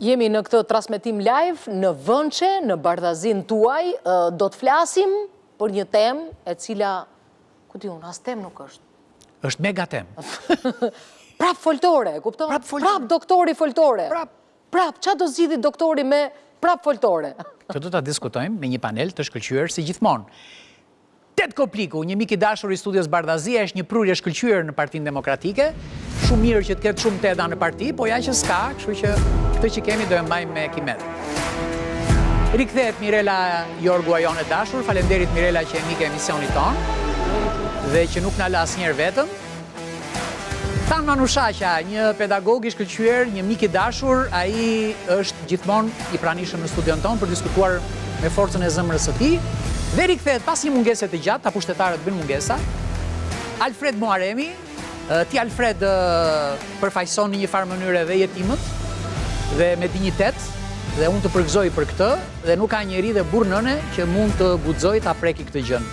Jemi në këtë transmetim live, në Vënçe, në bardhazin tuaj, do të flasim për një temë e cila, ku di unë, as temë nuk është. është mega temë. Prap foltore, kupton? Prap doktori foltore. Prap, qa do zgjidhi doktori me prap foltore? Të do të diskutojmë me një panel të shkëlqyer si gjithmonë. Tet Kopliku, një mik i dashur i studios Bardhazia, është një prurje shkëlqyer në Partinë Demokratike. Shumë mirë që të ketë shumë teda në parti, po ja që s'ka, kështu që këtë që kemi do e mbajmë me kimet. Rikthehet Mirela Jorgu ajon e dashur, falenderit Mirela që e mike emisionit tonë dhe që nuk na la asnjëherë vetëm. Tan Manushaqja, një pedagog i shkëlqyer, një mik i dashur, ai është gjithmonë i pranishëm në studion tonë për diskutuar me forcën e zemrës së tij. Dhe rikthehet pas një mungese të gjatë, ta pushtetarët bëjnë mungesa. Alfred Muharemi, ti Alfred përfaqëson në një farë mënyrë edhe jetimët dhe me dinjitet, dhe unë të përgëzoj për këtë, dhe nuk ka njeri dhe burr nëne që mund të guxoj ta preki këtë gjën.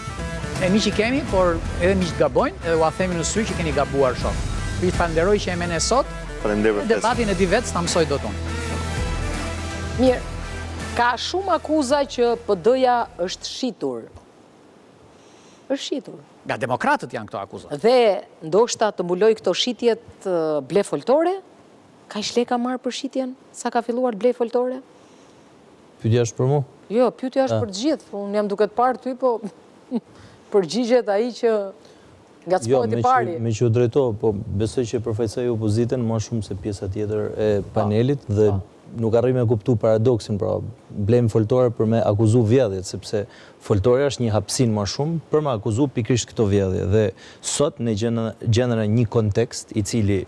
Ne miq i kemi, por edhe miq gabojnë, edhe ua themi në sy që keni gabuar shumë. Ju falenderoj që e mene sot. Faleminderit. Debatin e di vetë s'ta mësoj dot unë. Mirë. Ka shumë akuza që PD-ja është shitur. Është shitur. Nga demokratët janë këto akuza. Dhe ndoshta të mbuloj këto shitjet ble foltore? Ka i shleka marë për shitjen? Sa ka filluar ble foltore? Pyetja është për mu? Jo, pyetja është për gjithë. Unë jam duket parë ty, po përgjigjet ai që nga cpojt i pari. Me që u drejto, po besoj që përfaqësoj opozitën më shumë se pjesa tjetër e panelit dhe nuk arrim me kuptu paradoksin, pra blejmë foltore për me akuzu vjedhjet, sepse foltore është një hapsin më shumë për me akuzu pikrisht këto vjedhje. Dhe sot ne gjenera një kontekst i cili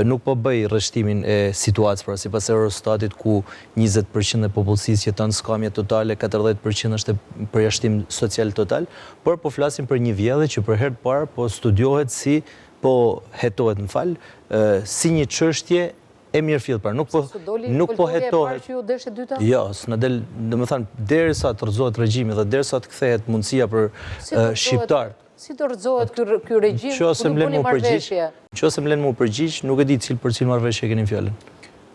nuk po bëj rreshtimin e situatës, pra sipas Eurostatit ku 20% e popullsisë jeton skamje totale, 40% është përjashtim social total, por po flasim për një vjedhje që për herë të parë po studiohet si, po hetohet si një çështje e mirë fill, pra nuk po hetohet. Jo, s'na del, domethënë, derisa të rrëzohet regjimi dhe derisa të kthehet mundësia për shqiptar. Si të rrëzohet ky regjim? Qose m'len mu përgjigj, nuk e di cilë për cilë marrëveshje keni fjalën.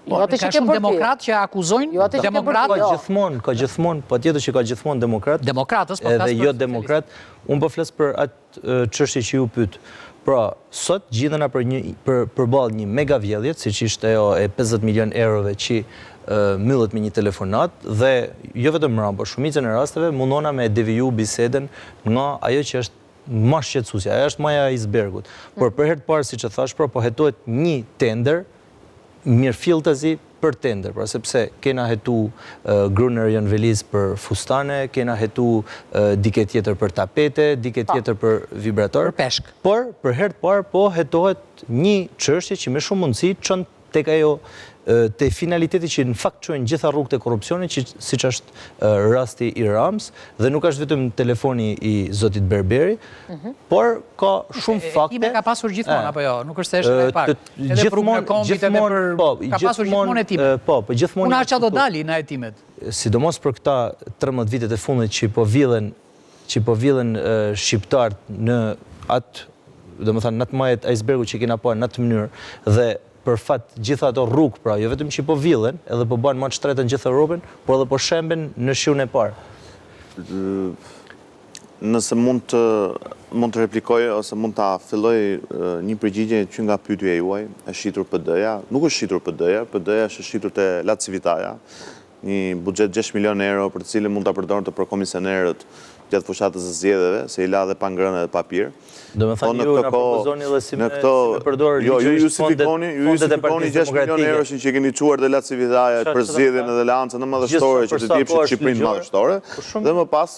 Ka shumë demokrat që akuzojnë demokrat. Ka gjithmonë, patjetër që ka gjithmonë demokrat. Demokratës, po flas edhe jo demokrat. Unë po flas për atë çështje që ju pyet. Pra, sot gjendena përballë një mega vjedhje, siç ishte ajo e 50 milion eurove që mbyllet me një telefonat dhe jo vetëm mbrapa, por shumicën e rasteve mundona me deviju biseden nga ajo që është më shqetësuesja, ajo është maja e icebergut. Por për herë të parë, siç e thash, po hetohet një tender mirëfilltazi për tender, pra sepse kena hetu Gruner Jan Veliz për fustane, kena hetu dike tjetër për tapete, dike tjetër për vibrator, për peshk. Por për herë të parë po hetohet një çështje që me shumë mundësi çon tek ajo te finaliteti që në fakt çojnë gjitha rrugët e korrupsionit, siç është rasti i Rams, dhe nuk është vetëm telefoni i zotit Berberi, por ka shumë fakte. Time ka pasur gjithmonë apo jo? Nuk është se është e parë. Edhe për rrugën e kombit edhe për ka pasur gjithmonë hetime. Po, gjithmonë. Unë çfarë do dali në hetimet? Sidomos për këta 13 vitet e fundit që po vjedhen shqiptarët në atë, domethënë në atë majet icebergu që kena parë në atë mënyrë dhe për fat gjitha ato rrugë, pra jo vetëm që po vjedhen, edhe po bën më të shtretën gjithë Europën, por edhe po shemben në shiun e parë. Nëse mund të replikoj ose mund ta filloj një përgjigje që nga pyetja juaj, është shitur PD-ja? Nuk është shitur PD-ja, PD-ja është shitur te La Civitaja, një buxhet 6 milion euro për të cilin mund ta përdorën të përkomisionerët gjatë fushatës së zgjedhjeve, se i la dhe pa ngrënë dhe pa pirë. Do me thënë ju në propozoni dhe si me përdorë ligjërisht justifikoni 6 milion euro që keni quar dhe La Civitaja për zgjedhjen edhe leancën në madhështore që të jepshin Shqipërinë madhështore, dhe më pas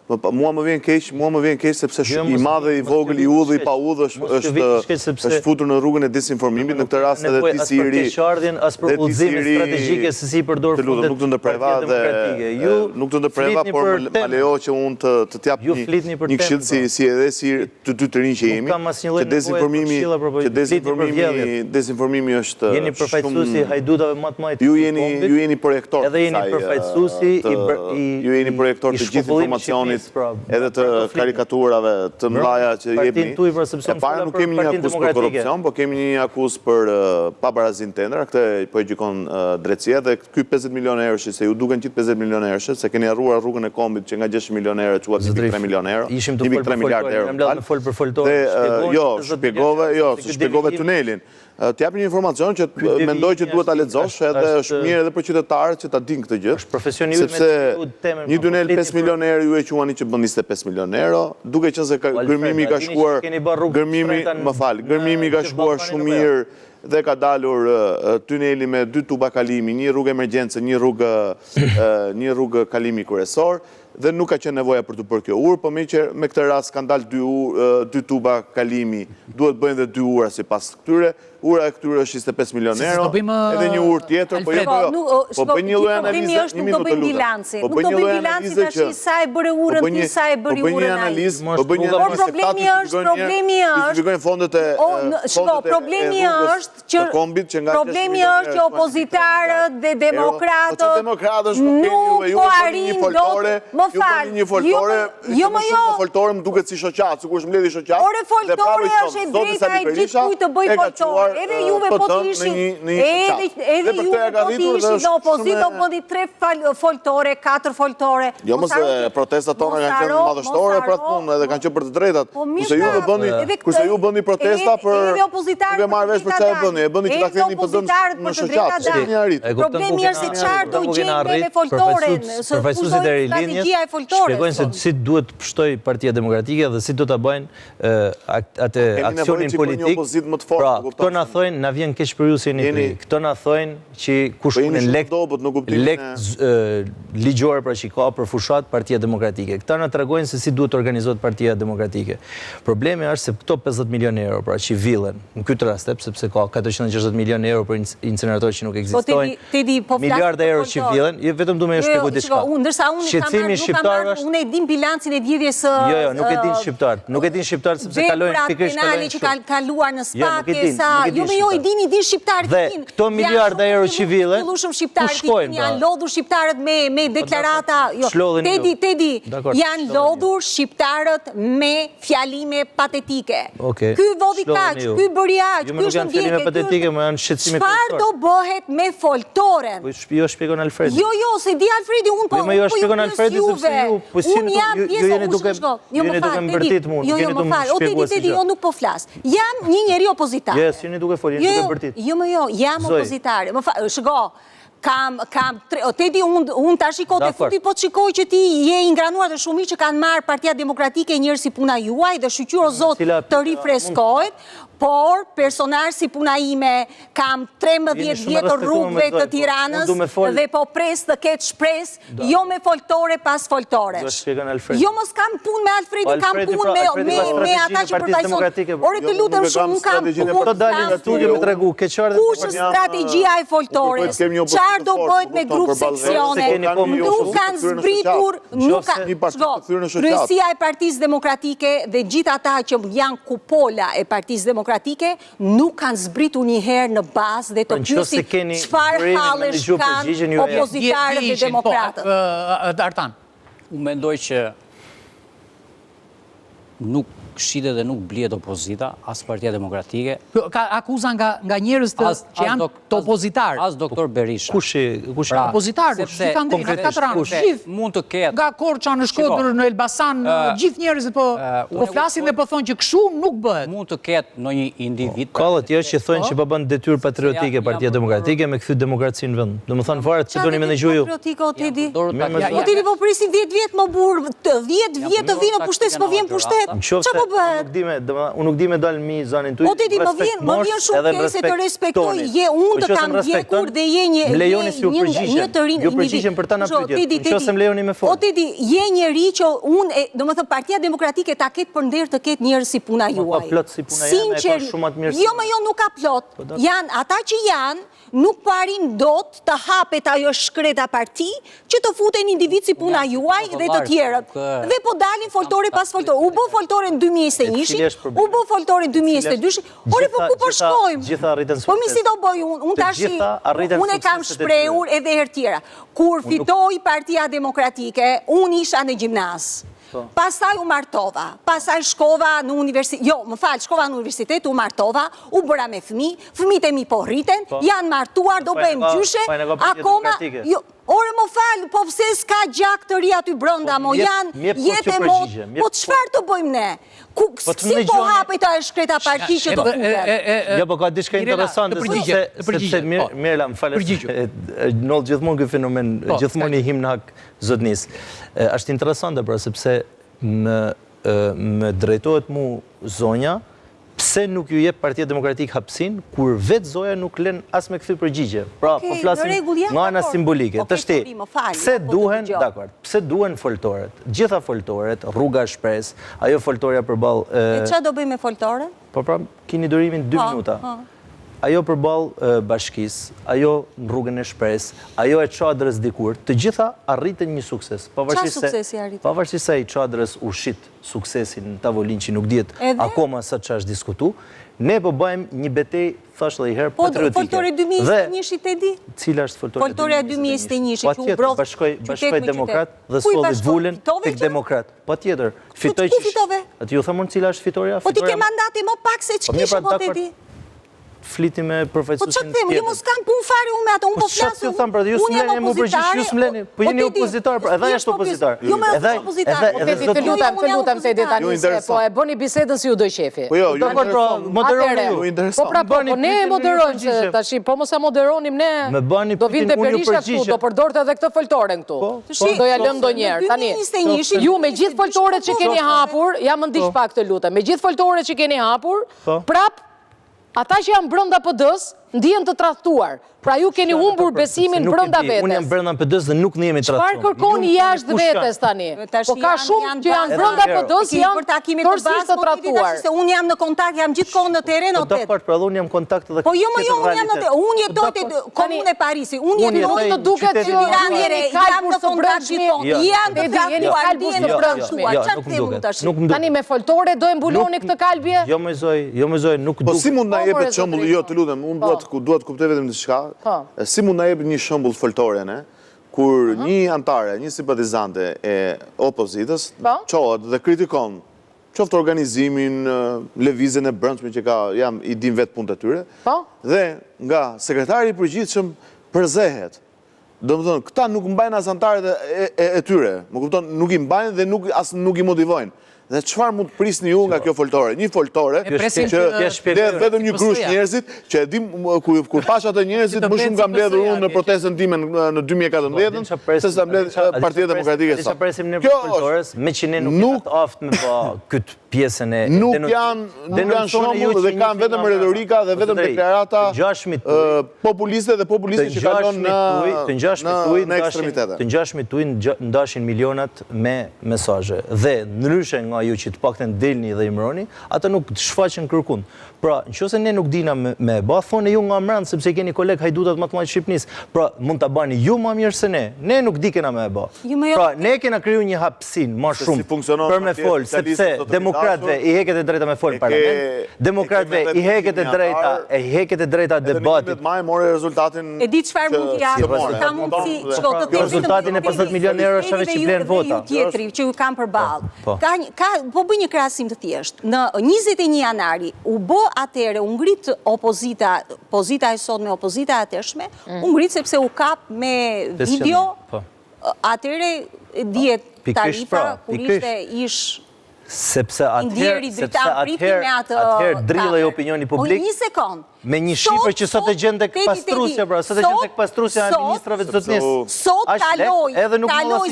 mua më vjen keq sepse i madhe, i vogël, i udhë, i pa udhë është futur në rrugën e disinformimit, në këtë rast edhe ti si i ri. As për udhëzime strategjike se si përdor fondet nuk të ndërpreva nuk të ndërpreva, por më lejo që unë të t'jap një këshill si edhe si të dy të rinj që jemi, që dezinformimi është jeni përfaqësuesi hajdutave më të mëdhenj. Ju jeni projektor. Edhe jeni përfaqësuesi ju jeni projektor të gjithë informacionit Erdoganit edhe të karikaturave të mëdha që jepni. E para nuk kemi një akuzë për korrupsion, po kemi një akuzë për pabarazin tender, këtë po e gjykon drejtësia dhe ky 50 milionë euro se ju duken qitë 50 milionë euro, se keni harruar rrugën e kombit që nga 600 milionë euro quhet 1.3 milionë euro. Ishim të folë për foltore. Jo, shpjegove tunelin. T'jap një informacion që mendoj që duhet ta lexosh edhe është mirë edhe për qytetarët që ta dinë këtë gjë. Sepse një tunel 5 milionë euro ju e quani që bën 25 milionë euro, duke qenë se gërmimi ka shkuar gërmimi ka shkuar shumë mirë dhe ka dalur tuneli me 2 tuba kalimi, një rrugë emergjence, një rrugë kalimi kryesor. Dhe nuk ka qenë nevoja për të bërë kjo urë, po me këtë rast kanë dalë 2 tuba kalimi, duhet bëjnë dhe 2 ura si pas këtyre, ura e këtyre është 25 milionë euro, edhe një urë tjetër, po bëjnë një lloj analize, një minutë të lutem. Nuk do bëjnë bilanci tash sa e bëre urën ti, sa e bëri urën ai. Por problemi është që opozitarët dhe demokratët nuk po arrin dot. Më fal, jo më jo. Foltore më duket si shoqat, sikur është mbledhje shoqat. Ore foltore është e drejta e gjithkujt të bëj foltore. Edhe juve po të ishin, edhe juve po të ishin në opozitë, bëni 3 foltore, 4 foltore. Jo mëse protestat tona kanë qenë madhështore për atë punë, edhe kanë qenë për të drejtat. Kurse ju bëni protesta për nuk e marrë vesh për çfarë bëni, e bëni që ta ktheni PD-n në shoqat. Problemi është se çfarë do gjejmë me foltoren, përfaqësuesit e Rilinjës shpjegojnë se si duhet të pështoj Partia Demokratike dhe si do ta bëjnë atë aksionin politik. Pra, këto na thojnë, na vjen keq për ju se jeni tri. Këto na thojnë që kush punon lek ligjore pra që ka për fushat Partia Demokratike. Këta na tregojnë se si duhet të organizohet Partia Demokratike. Problemi është se këto 50 milionë euro pra që villen në këtë rast, sepse ka 460 milionë euro për incinerator që nuk ekzistojnë. Miliarda euro që villen, vetëm duhet më shpjegoj diçka. Ndërsa unë e dim bilancin e lidhjes së Jo, nuk e din shqiptarët. Nuk e din shqiptarët sepse kalojnë pikërisht penale që kanë kaluar në spake sa jo i dini din shqiptarët. Dhe këto miliarda euro që villen, ku shkojnë? Janë lodhur shqiptarët me deklarata. Tedi, janë lodhur shqiptarët me fjalime patetike. Ky vodi kaq, ky bëri aq, ky është ndjekë. Çfarë do bëhet me foltoren? Jo shpjegon Alfredi. Jo, se di Alfredi unë po Alfredi sepse ju jeni duke mbërtit mua. Jo, më fal. O Tedi, jo nuk po flas. Jam një njeri opozitar. Jo, jeni duke folur, jeni duke mbërtit. Jo, jam opozitar. Më fal, shiko. Tedi, unë ta shikoj të futi, po të shikoj që ti je ingranuar dhe shumë që kanë marrë Partia Demokratike njërë si puna juaj dhe shqyqyro zot të rifreskojt, por personazh si puna ime kam 13 vjetë rrugëve të Tiranës dhe po pres të ketë shpres, jo me foltore pas foltores. Jo mos kam pun me Alfredi, kam pun me ata që përfaqësojnë. Ore të lutem shumë, unë kam pun. Kush është strategjia e foltores? Çfarë do bëhet me grup seksione? Nuk kanë zbritur, kryesia e Partisë Demokratike dhe gjithë ata që janë kupola e Partisë Demokratike nuk kanë zbritur një herë në bazë dhe të pyesin çfarë hallesh kanë opozitarët dhe demokratët. Artan. Unë mendoj që nuk shitet dhe nuk blihet opozita, as Partia Demokratike. Ka akuza nga njerëz që janë të opozitarë. As doktor Berisha. Kush opozitarë? Sepse mund të ketë. Nga Korça në Shkodër, në Elbasan, gjithë njerëzit po flasin dhe po thonë që kështu nuk bëhet. Mund të ketë ndonjë individ. Ka të tjerë që thonë që po bën detyrë patriotike Partia Demokratike me kthy demokracinë në vend. Domethënë fare ç'i doni menaxhuju. Tedi po prisin 10 vjet më burr, 10 vjet të vinë në pushtet, s'po vjen pushtet. Unë nuk di me dalë mi zanin tuj. O Tedi, më vjen shumë kese të respektoj, unë të kam djekur dhe je një të rinë. Ju përgjigjen për ta na pyetje. Në qoftë se më lejoni me fol. O Tedi, je njeri që unë, domethënë Partia Demokratike ta ketë për nder të ketë njerëz si puna juaj. Ka plot si puna jam, ka shumë të mirë. Jo, nuk ka plot. Janë ata që janë, nuk parin dot të hapet ajo shkreta parti që të futen individ si puna juaj dhe të tjerët. Dhe po dalin foltore pas foltore. U bë foltore në 2021, u bë foltore në 2022. Ore, po ku po shkojmë? Po mi si do bëj unë tash, unë e kam shprehur edhe herë tjera. Kur fitoi Partia Demokratike, unë isha në gjimnaz. pastaj u martova, pastaj shkova në universitet, shkova në universitet, u martova, u bëra me fëmijët e mi po rriten, janë martuar, do bëjmë gjyshe, akoma, ore më falë, po pse s'ka gjak të ri aty brënda, mo janë jetë e modë, po të shfarë të bëjmë ne? Si po hapet a e shkreta parti që të futet? Jo, po ka diçka interesante, sepse Mirela, më falë, nëllë gjithmonë këtë fenomen, gjithmonë i him në hak zotnis. Ashtë interesante, pra, sepse më drejtojt mu zonja, pse nuk ju jep Partia Demokratik hapsin, kur vetë zoja nuk len as me këthy përgjigje. Pra, po flasim nga ana simbolike. Të shti, pse duhen foltoret? Gjitha foltoret, rruga shpres, ajo foltoria përbal... E qa do bëj me foltore? Po pra, kini durimin 2 minuta. Ajo përbal bashkis, ajo në rrugën e shpres, ajo e qadrës dikur, të gjitha arritën një sukses. Qa suksesi arritën? Pavarësisht se i qadrës ushit suksesin në tavolin që nuk djetë akoma sa që është diskutu, ne po bëjmë një betej, thash dhe i herë, patriotike. Po, foltore 2021 të di? Cila është foltore 2021? Foltore 2021 që u brodhë bashkoj demokrat dhe s'follit vullin tek demokrat. Pa tjetër, fitoj që... Ku fitove? Ati ju thamon cila është fitoria? Po ti ke mandati më pak se që kishë po të di? Fliti me përfaqësuesin tjetër. Po që të themë, ju mos kam pun fare unë me ato, unë po flasë, unë jem opozitare. Po jeni opozitar, edhe është opozitar. Jo me është opozitar. Të lutem, Tedi, tani se po e bëni bisedën si ju doj shefi. Po jo, ju moderoni ju. Po pra, po ne e moderojmë që tash, po mos e moderonim ne, do vinte Berisha këtu, do përdorte edhe këtë foltoren këtu. Po do ja lëm ndonjëherë. Tani, ju me gjithë foltoret që keni hapur, ja më ndiq pak të lutem, me gjithë foltoret që keni hapur, prap ata që janë brënda PD-s, ndihen të tradhtuar. Pra ju keni humbur besimin brënda vetes. Unë jam brënda PD-s dhe nuk ndihemi tradhtuar. Çfarë kërkoni jashtë vetes tani? Po ka shumë që janë brënda PD-s, janë tërësisht të tradhtuar. Se unë jam në kontakt, jam gjithkohë në terren o tet. Po unë jam në kontakt edhe po jo, unë jam në unë jetoj te Komune Parisi. Unë jetoj të duket që jam në kontakt gjithkohë. Janë të tradhtuar, ndihen të brëndshme. Çfarë themu tash? Tani me foltore do e mbuloni këtë kalbje? Jo më zoj, nuk po si mund na jepet shembull, jo të lutem, unë dua të kuptoj vetëm diçka. Si mund na jepet një shembull foltoren, kur një antare, një simpatizante e opozitës çohet dhe kritikon qoftë organizimin, lëvizjen e brendshme që ka, jam i dim vetë punët e tyre, dhe nga sekretari i përgjithshëm përzehet. Domethënë, këta nuk mbajnë as antarët e tyre, më kupton, nuk i mbajnë dhe as nuk i motivojnë. Dhe çfarë mund të prisni ju nga kjo foltore? Një foltore që vetëm një grush njerëzit, që e dim kur pash atë njerëzit, më shumë ka mbledhur unë në protestën time në 2014, se sa mbledh Partia Demokratike sot. Sa presim ne foltores, me që ne nuk jemi aftë me pa këtë pjesën e nuk janë shembull dhe kanë vetëm retorika dhe vetëm deklarata populiste dhe populiste që kalon në ekstremitete. Të 16 tuj ndashin milionat me mesazhe dhe ndryshe nga ju që të pakten delni dhe imroni, ata nuk të shfaqen kërkun. Pra, nëse ne nuk dina me ba, thone ju nga mranë, sepse keni koleg hajdutat matematikë Shqipnis, pra, mund të bani ju ma mirë se ne nuk di kena me ba. Pra, ne kena kriju një hapsin, ma shumë, për me folë, sepse demokratve i heket e drejta me folë parlament, demokratve i heket e drejta debatit. E di qëfar mund t'ja, ka mund si, rezultatin e 50 milion euro shave që blenë vota. Tjetëri, që ju kam përbalë. Po bëj një krahasim të thjeshtë. Në 21 janari u bë atëre, u ngrit opozita e sot me opozita e atërshme, u ngrit sepse u kap me video, atëre dihet tarifa, kur ishte ish sepse atëherë drillë e opinioni publik një sekund me një shifër që sot e gjende këpastrusja, pra, sot e gjende këpastrusja e ministrave të zotnis. Sot kaloj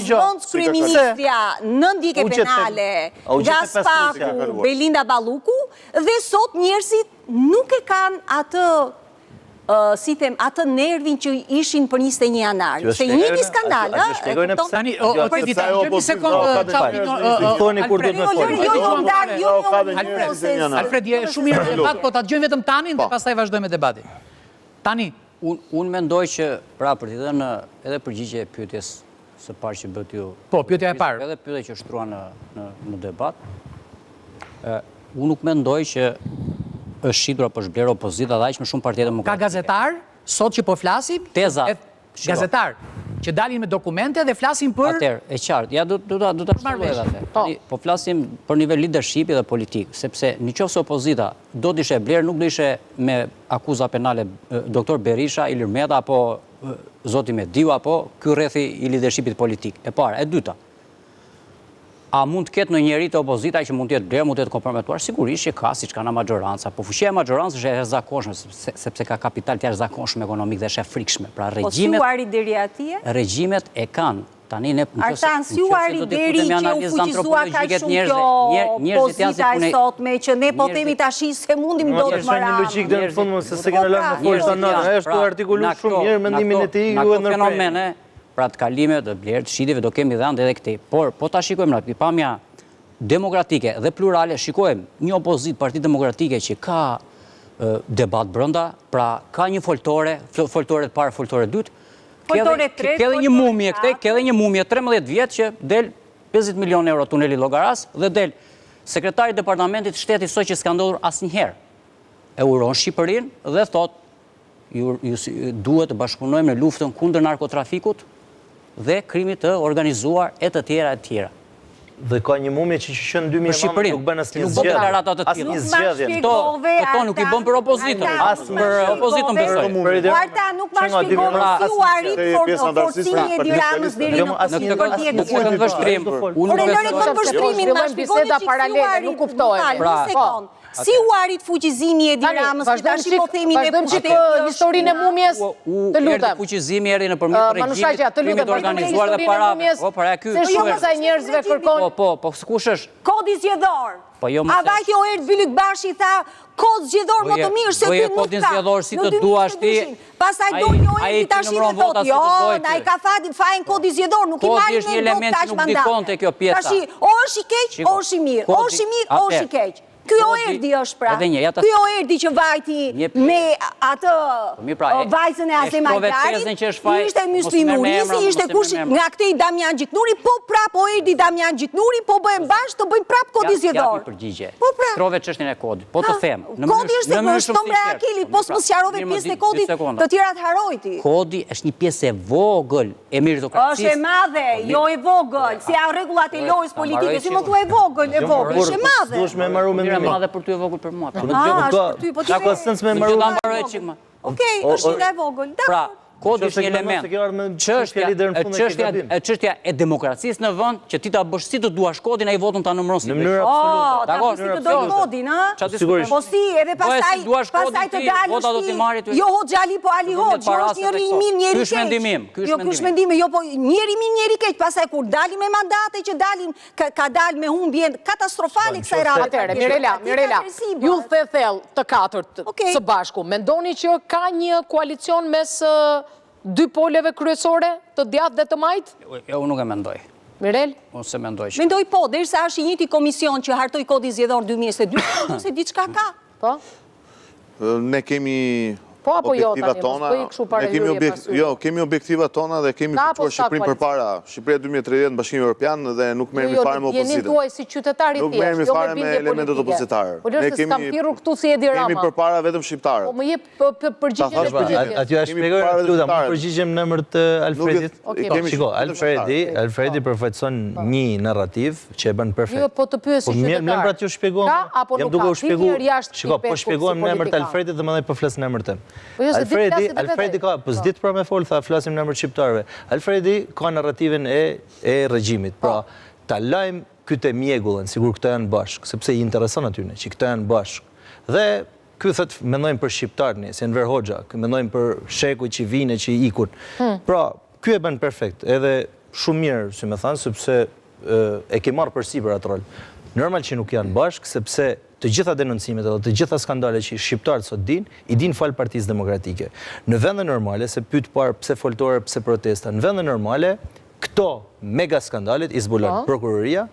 zvëndës kryeministrja në ndjekje penale Gaspaku, Belinda Balluku, dhe sot njerëzit nuk e kanë atë nervin që ishin për 21 janar. Se një një skandal, Tani, një sekundë, thoni kur do të folë. Alfred, je shumë mirë në debat, po ta dëgjojmë vetëm Tanin dhe pastaj vazhdojmë me debatin. Tani, unë mendoj që, pra, për t'i dhënë edhe përgjigje e pyetjes së parë që bët ju. Po, pyetja e parë. Edhe pyetja që shtrua në debat. Unë nuk mendoj që është shitur apo është blerë opozita dhe aq më shumë Partia Demokratike. Ka gazetar, sot që po flasim? Teza. Gazetar. që dalin me dokumente dhe flasin për... Atër, e qartë, ja du të shpërlojë atë. Po flasim për nivel leadershipi dhe politik, sepse në qoftë se opozita do të ishe blerë, nuk do ishe me akuza penale doktor Berisha, Ilir Meta, apo zoti Mediu, apo ky rrethi i leadershipit politik. E para, e dyta. A mund të ketë në njeri të opozita që mund të jetë blerë, mund të jetë kompromituar? Sigurisht që ka, si që ka në majoranca. Po fushia e majorancës është e jashtëzakonshme, sepse ka kapital të jashtëzakonshme ekonomik dhe është e frikshme. Pra regjimet e kanë. Artan, si u arri deri që u fuqizua ka shumë kjo pozita e sotme, që ne po temi tash se mundim do të marrë. Një logjik dhe në fund, se se kene lënë në forës të nëtë, është të artikulu shumë mirë, mendimin e ti ju e nërprej. Pra të kalime dhe blerë të shitive do kemi dhe ndë edhe këtej. Por, po ta shikojmë në pamja demokratike dhe plurale, shikojmë një opozit, Parti Demokratike që ka debat brënda, pra ka një foltore të parë, foltore dytë, ke dhe një mumje këtej, ke dhe një mumje 13 vjetë që del 50 milion euro tuneli Llogaras dhe del sekretari departamentit shtetit sot që s'ka ndodhur asnjëherë. E uron Shqipërinë dhe thot duhet të bashkëpunojmë në luftën kundër narkotrafikut dhe krimit të organizuar e të tjera e të tjera. Dhe ka një mumje që qënë 2009 nuk bën asnjë zgjedhje. Asnjë zgjedhje. Këto nuk i bën për opozitën. Për opozitën besoj. Arta nuk ma shpjegove si u arrit forcimi e Edi Ramës deri në përtjetë. Nuk u këtë vështrim. Por e lëre këtë vështrimin, ma shpjegove që si u arrit. Si u arrit fuqizimi e Edi Ramës, që tash po themi ne pushtetit historinë e mumjes, të lutem. Fuqizimi erdhi nëpërmjet regjimit, krimit organizuar dhe parave. Po, para ky është shumë sa njerëzve kërkon. Po, kush është? Kodi zgjedhor. A vajtjo erdhi Bylyk Bashi tha kod zgjedhor më të mirë se ty nuk ka. Si të duash ti. Pastaj do një erdhi tash dhe thotë, jo, na i ka fajin kodi zgjedhor, nuk i marrin ne dot kaq mandat. Tash o është i keq, o është i mirë, o është i mirë, o është i keq. Ky Oerdi është pra, ky Oerdi që vajti me atë vajzën e Azemajdarit, ishte Mysli Murisi, ishte kush nga këtej Damian Gjiknuri, po prap Oerdi Damian Gjiknuri, po bëjmë bashkë të bëjmë prap kodi zgjedhor. Ja, përgjigje. Trove çështjen e kodit, po të them. Kodi është se është Tomra Akili, po s'më sqarove pjesën e kodit, të tjerat harojti. Kodi është një pjesë e vogël e meritokracisë. Është e madhe, jo e vogël, si janë rregullat e lojës politike, si më thua e vogël, është e madhe. E madhe për ty e vogël për mua. Është për ty, po ti. Ka sens me marrë. Okej, është një e vogël. Pra, kodi është një element. Çështja e demokracisë në vend që ti ta bësh si të duash kodin, ai votën ta numëron si. Në mënyrë absolute. Dakor, si të doj kodin, ha? Po si, edhe pastaj të dalësh ti. Jo Hoxhali, po Ali Hoxhi, është njëri i mirë, njëri i keq. Jo kush mendimi, jo po njëri i mirë, njëri i keq. Pastaj kur dalim me mandate që dalin, ka dalë me humbje katastrofale kësaj radhe. Atëherë, Mirela, ju thellë të katërt së bashku, mendoni që ka një koalicion mes dy poleve kryesore të djathtë dhe të majtë? Unë nuk e mendoj. Mirel? Unë se mendoj që. Mendoj po, derisa është i njëjti komision që hartoi kodi zgjedhor 2022, ose diçka ka. Po? Ne kemi Po apo jo objektivat tona, kemi objektivat tona dhe kemi përquar Shqipërinë përpara. Shqipëria 2030 në Bashkimin Evropian dhe nuk merremi fare me opozitën. Jeni tuaj si qytetari nuk merremi fare me elementet opozitare. Ne kemi përpara vetëm shqiptarët. Po më jep përgjigjen. Aty ja shpjegoj, lutem, përgjigjem në emër të Alfredit. Shiko, Alfredi përfaqëson një narrativ që e bën perfekt. Jo, po të pyes si qytetar. Mirë, pra ti u shpjegoj. Jam duke u shpjeguar. Shiko, po shpjegojmë në emër të Alfredit dhe më po flas në emër tim. Alfredi ka, po s'dit pra me fol, tha flasim në emër shqiptarëve. Alfredi ka narrativen e regjimit. Pra, ta lajmë këtë mjegullën, sigur këto janë bashkë, sepse i intereson atyne që këto janë bashkë. Dhe ky thot mendojmë për shqiptarëni, si Enver Hoxha, mendojmë për shekuj që vine, që ikun. Pra, ky e bën perfekt, edhe shumë mirë, si me thanë, sepse e ke marrë përsipër atë rol. Normal që nuk janë bashkë, sepse të gjitha denoncimet edhe të gjitha skandale që shqiptarët sot din, i din falë Partisë Demokratike. Në vende normale, se pyet parë pse foltore, pse protesta, në vende normale, këto mega skandalet i zbulojnë prokuroria,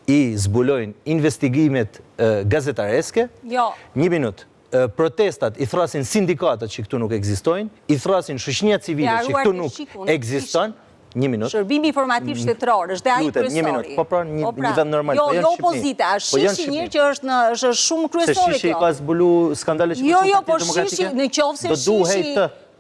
i zbulojnë investigimet gazetareske. Një minut. Protestat i thrasin sindikatat që këtu nuk ekzistojnë, i thrasin shoqënia civile që këtu nuk ekzistojnë. Një minut. Shërbimi informativ shtetëror, është dhe ai kryesori. Një minut, po pra një vend normal. Jo opozita, shishi njërë që është shumë kryesori kjo. Se shishi ka zbulu skandale që jo, po shishi, në qofë se shishi...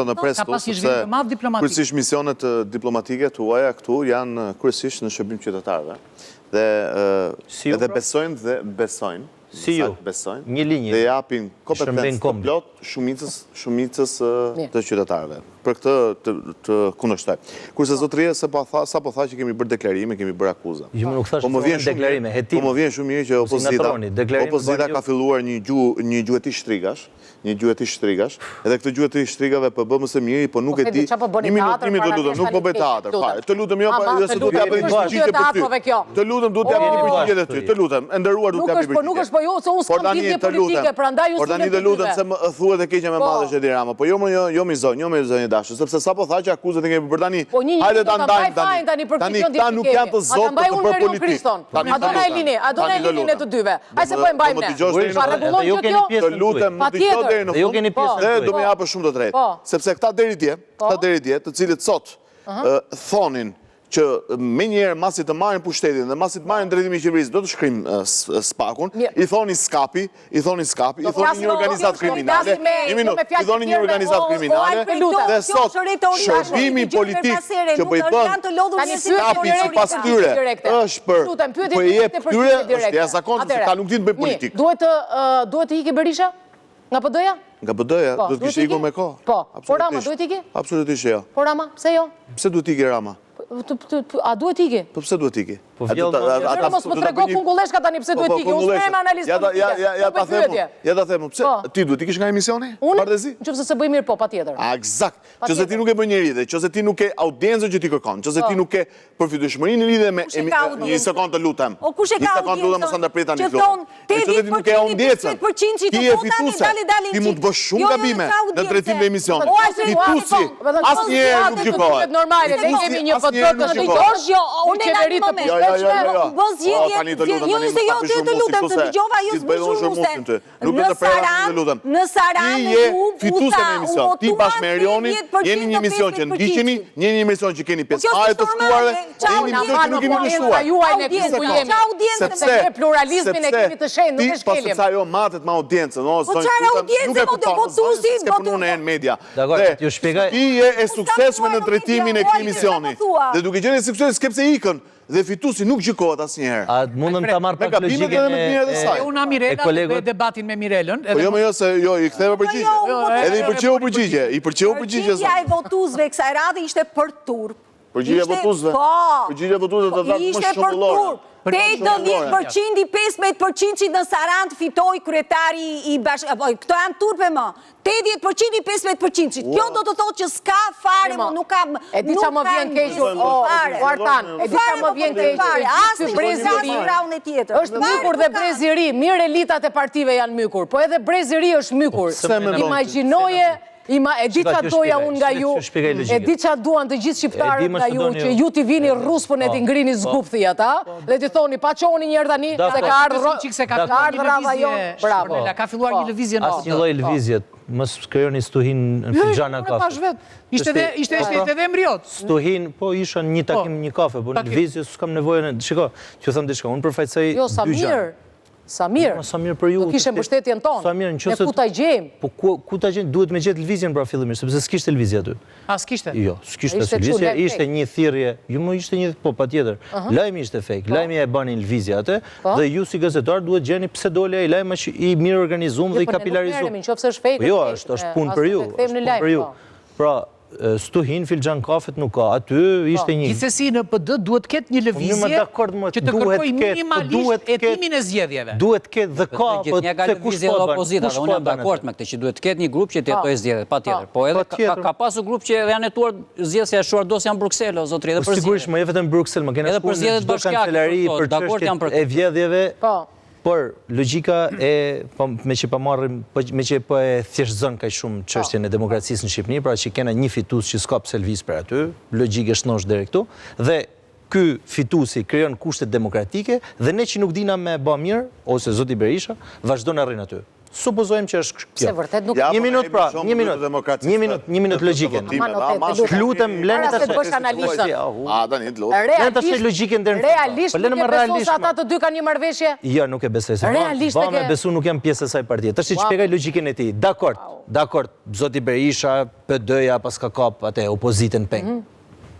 ata në pres këtu, sepse kryesisht misionet diplomatike tuaja këtu janë kryesisht në shërbim qytetarëve. Dhe edhe besojnë, një linjë, dhe japin kompetencë të plot shumicës të qytetarëve. Për këtë të kundërshtoj. Kurse zotëria sa po tha që kemi bërë deklarime, kemi bërë akuza. Po më vjen shumë mirë që opozita ka filluar një gjuhëti shtrigash, edhe këtë gjuhëti shtrigave për bëmë së miri, po nuk e di, një minutimi të lutem, nuk po bëj teatr, të lutem jo, se du t'ja për një përgjigje për ty, të lutem du t'ja për një përgjigje dhe ty, të lutem, e ndëruar du t'ja për një përgjigje. Nuk është po jo, se unë s'kam lidhje politike, pra ndaj ju s'kam të lutem, se më thuet e keqe me madhe që Edi Rama, po jo më zonjë dashë, sepse sa po tha që akuzat e kemi për tani, hajde ta ndajmë tani këta nuk janë të zotë të për politikë. Adona Elini të dyve, hajde se po e mbajmë ne. Pa regullon që kjo? Të lutem, më të qo deri në fund, dhe do me japë shumë të drejtë. Sepse këta deri dje, të cilët sot thonin që me njerë masit të marrin pushtetin dhe masit të marrin drejtimi i qeverisë do të shkrim spakun, i thoni skapi, i thoni një organizat kriminale, i thoni një organizat kriminale, dhe sot shërbimi politik që bëjbën skapi si pas tyre, është për e jep tyre, është jasakon, se ta nuk ti të bëj politik. Duhet të iki Berisha nga PD-ja? Nga PD-ja, do të kishte ikur me kohë. Po, Rama duhet iki? Absolutisht jo. Po Rama, pse jo? Pse duhet iki Rama? A duhet iki? Po pse duhet iki? Mos më trego kungulleshka tani pse duhet iki, unë s'me analistë politike. Ja ta themu, pse ti duhet ikish nga emisioni? Unë? Nëse se bëj mirë po, patjetër. Eksakt. Qëse ti nuk e bën njëri dhe, qëse ti nuk e audiencën që ti kërkon, qëse ti nuk e përfitueshmërinë në lidhje me një sekond të lutem. O kush e ka audiencën? Mos ndërpret tani flokën. Qëse ti nuk e audiencën, ti je fituese. Ti mund të bësh shumë gabime në drejtim të emisionit. Fituesi asnjëherë nuk gjykohet. Normale, ne kemi një PD të shkojsh, unë qeveri të Në Sarandë, fituese në emision. Ti bashkë me Erioni, jeni një emision që ndiqeni, jeni një emision që keni 5 ajë të shkuare, jeni një emision që nuk kemi lështuar. Sepse pluralizmin e kemi të shenjë, nuk e shkelim. Ti, sepse ajo matet me audiencën, po çfarë audiencë, s'ke punu në enë media. Ti je e suksesshme në drejtimin e këtij emisioni. Dhe duke qenë sukses, s'kepse ikën. Dhe fituesi nuk gjykohet asnjëherë. A mundem ta marr pak logjikën e unë Mirela të bëj debatin me Mirelën. Po jo, se jo, i ktheva përgjigje. Edhe i pëlqeu përgjigje, Përgjigjja e votuesve kësaj radhe ishte për turp. Përgjigjja e votuesve. Përgjigjja e votuesve të dhatë më shëmbullore. 80% i 15% që në Sarandë fitoj kryetari i bashkë... Këto janë turpe më. 80% i 15%. Kjo do të thotë që s'ka fare, më nuk kam... E di qa më vjen kequr, Artan, e di qa më vjen kequr. Asë breziri është mykur dhe breziri. Mirë elitat e partive janë mykur, po edhe breziri është mykur. Imagjinoje... E di qa doja unë nga ju, e di qa duan të gjithë shqiptarët nga ju, që ju t'i vini ruspën e t'i ngrini zgupthi ata, dhe t'i thoni, pa qoni njerë tani, se ka ardhë rada jo, bravo. Ka filluar një lëvizje në asë një loj lëvizjet, mos krejoni stuhin në finxana kafe. Ishte edhe embriot. Stuhin, po isha një takim një kafe, po në lëvizje s'kam nevojën, shiko, që thëmë diçka, unë përfajtësaj dy gjanë. Samir, do kishe mbështetjen tonë, ne ku ta gjejmë. Po ku ta gjejmë, duhet me gjetë lëvizjen pra fillimisht, sepse s'kishte televizja aty. A s'kishte? Jo, s'kishte televizja, ishte një thirrje, jo më ishte një, po patjetër. Lajmi ishte fake, lajmi e bani lëvizje atë, dhe ju si gazetar duhet gjeni pse dole ai lajm i mirë organizuar dhe i kapilarizuar. Nëse është fake. Jo, është punë për ju. Pra, stuhin, filxhan kafet nuk ka, aty ishte një... Gjithsesi në PD duhet ketë një lëvizje që të kërkoj minimalisht hetimin e zgjedhjeve. Duhet ketë dhe ka, po të kush po banë. Unë jam dakord me këtë që duhet ketë një grup që të jetojë zgjedhjet, patjetër. Po edhe ka pasur grup që janë hetuar zgjedhja e shuardosja në Bruksel, o zotëri, edhe për zgjedhje. Sigurisht, më je vetëm në Bruksel, më kena shkuar në çdo kancelari për çështjet e vjedhjeve. Por, logika e, me që po e thjeshtëzën ka shumë çështjen e demokracisë në Shqipëni, pra që kena një fitus që s'ka pse lviz për aty, logikë është nosh deri këtu, dhe ky fitusi krijon kushtet demokratike, dhe ne që nuk dina me ba mirë, ose zoti Berisha, vazhdo në rrinë aty. Supozojmë që është kjo. Se vërtet nuk... Një minut pra, një minut logjikën. Lutem, lene të bësh analistën. Lene të shë logjikën dhe në fund. Realisht nuk e besu se ata të dy ka një marrëveshje? Jo, nuk e besoj. Ba me besu nuk jam pjesë e saj partije. Të shë që pjegaj logjikën e ti. Dakord, zoti Berisha, PD-ja, pas ka kap atë opozitën peng.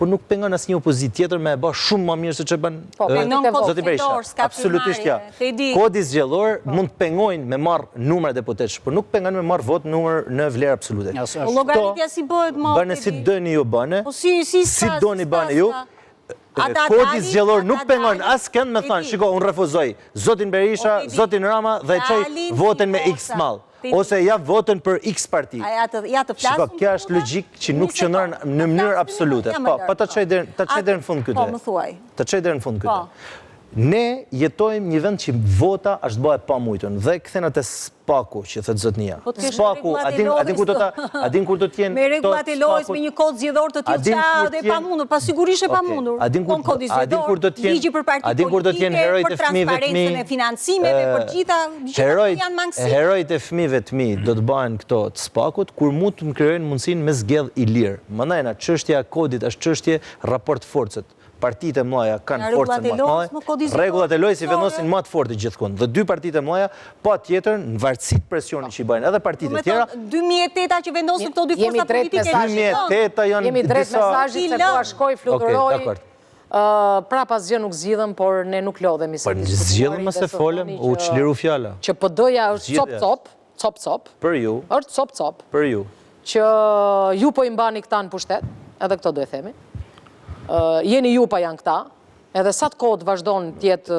Por nuk pengon asnjë opozit tjetër me e bë shumë më mirë se ç'e bën zoti Berisha. Absolutisht ja. Kodi zgjedhor mund të pengojnë me marr numra deputetësh, por nuk pengon me marr vot numër në vlerë absolute. Llogaritja si bëhet më? Bëni si dëni ju bëne. Si doni bëne ju. Kodi zgjedhor nuk pengon askënd me thënë, shiko, unë refuzoj zotin Berisha, zotin Rama dhe çoj voten me X mall. Ose ja votën për X parti. Shiko, kja është logjik që nuk qëndron në mënyrë absolute. Po, ta qaj dherë në fund këtë. Ta qaj dherë në fund këtë. Ne jetojmë një vend që vota është bëhe pa mujtën, dhe këthenat e spaku që thëtë zotnia. Spaku, adin kur do t'jenë... Me regullat e lojës me një kod zgjedhor të tjilë qa dhe pa mundur, pa sigurisht e pa mundur. Adin kur do t'jenë... Ligji për parti politike, për transparentën e financimeve, për gjitha... Herojt e fëmijëve të mi do të bëhen këto të spakut, kur mund të më krijojnë mundësin me zgjedh i lirë. Mëndajna, çështja kodit është çështje raport forcët. Partitë e mlaja kanë forcën më të madhe, rregullat e lojës i vendosin më të fortë gjithkund. Dhe dy partitë e mlaja, pa tjetër, në varësi të presionit që i bëjnë edhe partitë e tjera. 2008 që vendosin këto dy forca politike. 2008 janë jemi drejt mesazhit se po shkoj fluturoj. Pra pas gjë nuk zgjidhem, por ne nuk lodhemi. Po zgjidhem se folëm, u çliru fjala. Që PD-ja është cop-cop. Për ju. Është cop-cop. Për ju. Që ju po i mbani këta në pushtet, edhe këto do e themi. Jeni ju pa janë këta, edhe sa të kohë të vazhdojnë tjetë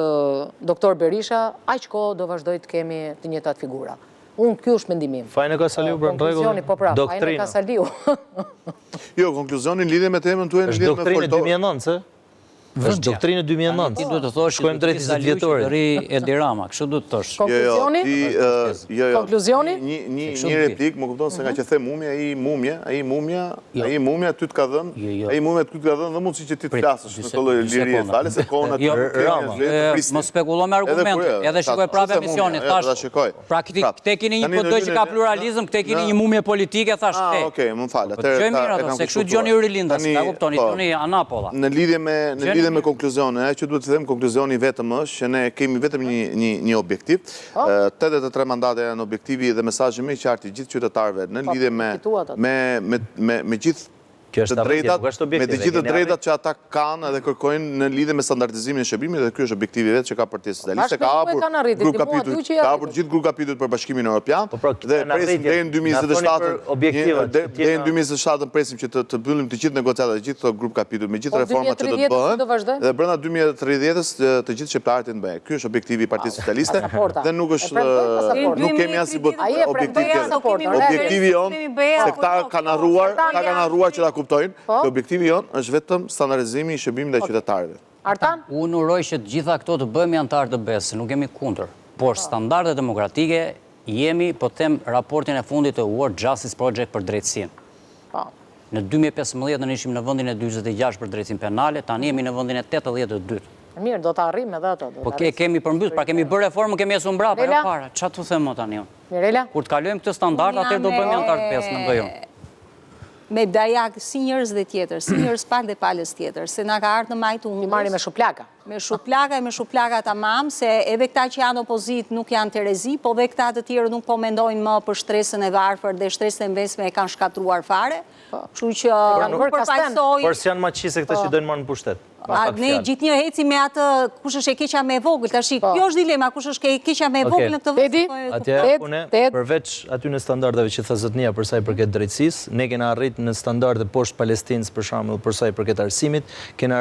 doktor Berisha, aq kohë do vazhdoj të kemi të njëjtat figura. Unë kjo është mendimim. Fajnë ka saliu për në regullin? Po pra, fajnë ka saliu. Jo, konkluzionin lidhe me temën të e në lidhe me foltorë. Është doktrinë 2009, se? është doktrinë 2009. Ti duhet të thosh shkojmë drejt 20 vjetorit. Ri Edi Rama, kështu duhet të thosh. Konkluzioni? Konkluzioni? Një replik, më kupton se nga që the mumja, ai mumja ty të ka dhënë, ai mumja ty të ka dhënë dhe mundësi që ti të flasësh në të lloj liri e fale se kohën aty. Mos spekuloj me argumente, edhe shikoj prapë emisionin, thash. Pra këte keni një PD që ka pluralizëm, këte keni një mumje politike, thash këte. Okej, më fal. Gjë mirë ato, se kështu dëgjoni Yurilindas, ta kuptoni, dëgjoni Anapolla. Në lidhje me konkluzione, që duhet të them konkluzjoni vetëm është që ne kemi vetëm një objektiv. 83 mandate janë objektivi dhe mesazhi më i qartë i gjithë qytetarëve në lidhje me gjithë të drejtat, me të gjithë drejtat që ata kanë edhe kërkojnë në lidhje me standardizimin e shërbimit dhe ky është objektivi vetë që ka Partia Socialiste, ka hapur gjithë grup kapitujt për Bashkimin Evropian dhe presim deri në 2027 presim që të mbyllim të gjithë negociatat e gjithë këto grup kapituj me gjithë reformat që do të bëhen dhe brenda 2030-s të gjithë shqiptarët të bëjnë. Ky është objektivi i Partisë Socialiste dhe nuk kemi asnjë objektivi jonë se këta kanë harruar që ta kuptojnë, që objektivi jonë është vetëm standardizimi i shërbimit ndaj qytetarëve. Artan? Unë uroj që të gjitha këto të bëhemi antarë të BES, se nuk jemi kundër, por standardet demokratike jemi, po them raportin e fundit të World Justice Project për drejtësinë. Në 2015 në ishim në vendin e 46 për drejtësinë penale, tani jemi në vendin e 82. Mirë, do të arrim edhe ato. Po kemi përmbys, pra kemi bërë reformën, kemi esu mbrapa, jo para. Çfarë të them më tani? Mirela? Kur të kalojmë këtë standard, atëherë do bëhemi antarë të BES, mendoj unë. Me Dajak si njërës dhe tjetër, si njërës pak dhe palës tjetër, se nga ka ardhë në majtë unë. I marri me shuplaka. Me shuplaka e me shuplaka të mamë, se edhe këta që janë opozit nuk janë terezi, po dhe këta të tjerë nuk po mendojnë më për shtresën e varfër dhe shtresën e mesme e kanë shkatruar fare. Kështu që nuk përfaqësoj. Por si janë ma qise këta që dojnë marë në pushtet? Ne gjithë një heci me atë kush është e keqa me vogël, tash kjo është dilema, kush është e keqa me vogël në këtë vend. Atje une përveç aty në standardeve që tha zotnia për sa i përket drejtësisë, ne kena arrit në standarde poshtë Palestinës për shembull për sa i përket arsimit, kena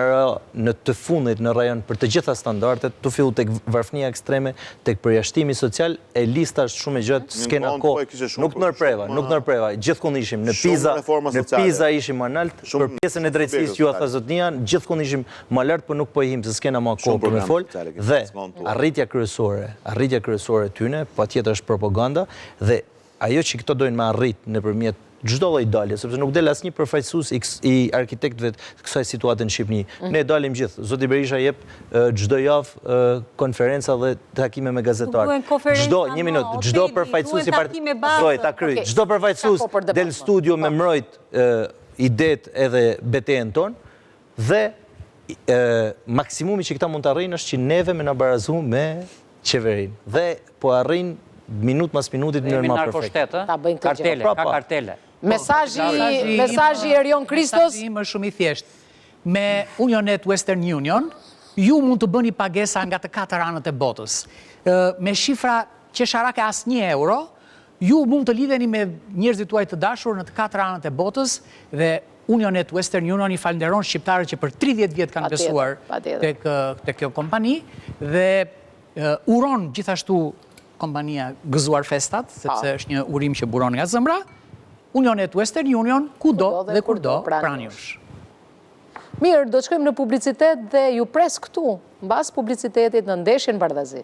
në të fundit në rajon për të gjitha standardet, tu fillu tek varfënia ekstreme, tek përjashtimi social, e lista është shumë e gjatë, s'kena kohë. Nuk ndërpreva, gjithkund ishim në Pisa ishim më lart, për pjesën e drejtësisë ju tha zotnia, gjithkund ishim më lartë, për nuk po i him se s'kena ma kohë për me folë, dhe arritja kryesore tyne, pa tjetër është propaganda, dhe ajo që këto dojnë me arrit në përmjet çdo lloj dalje, sepse nuk del asnjë përfaqësues i arkitektëve të kësaj situate në Shqipëri. Ne dalim gjithë. Zoti Berisha jep çdo javë konferenca dhe takime me gazetarë. Çdo përfaqësues i partisë, çdo përfaqësues del studio me mbrojt idet edhe betejën tonë dhe maksimumi që këta mund të arrijnë është që neve me në barazu me qeverin. Dhe po arrijnë minut mas minutit në nërma perfekt. Ka kartele. Mesazhi Erion Kristos. Mesazhi më shumë i thjeshtë. Me Unionet Western Union, ju mund të bëni pagesa nga të 4 anët e botës. Me shifra qesharake as €1, ju mund të lidheni me njerëzit tuaj të dashur në të 4 anët e botës dhe Unionet Western Union i falenderon shqiptarët që për 30 vjetë kanë besuar të kjo kompani dhe uron gjithashtu kompania Gëzuar Festat, sepse është një urim që buron nga zëmbra, Unionet Western Union kudo dhe kurdo pranë jush. Mirë, do të shkojmë në publicitet dhe ju pres këtu, mbas publicitetit në ndeshjen Bardhazi.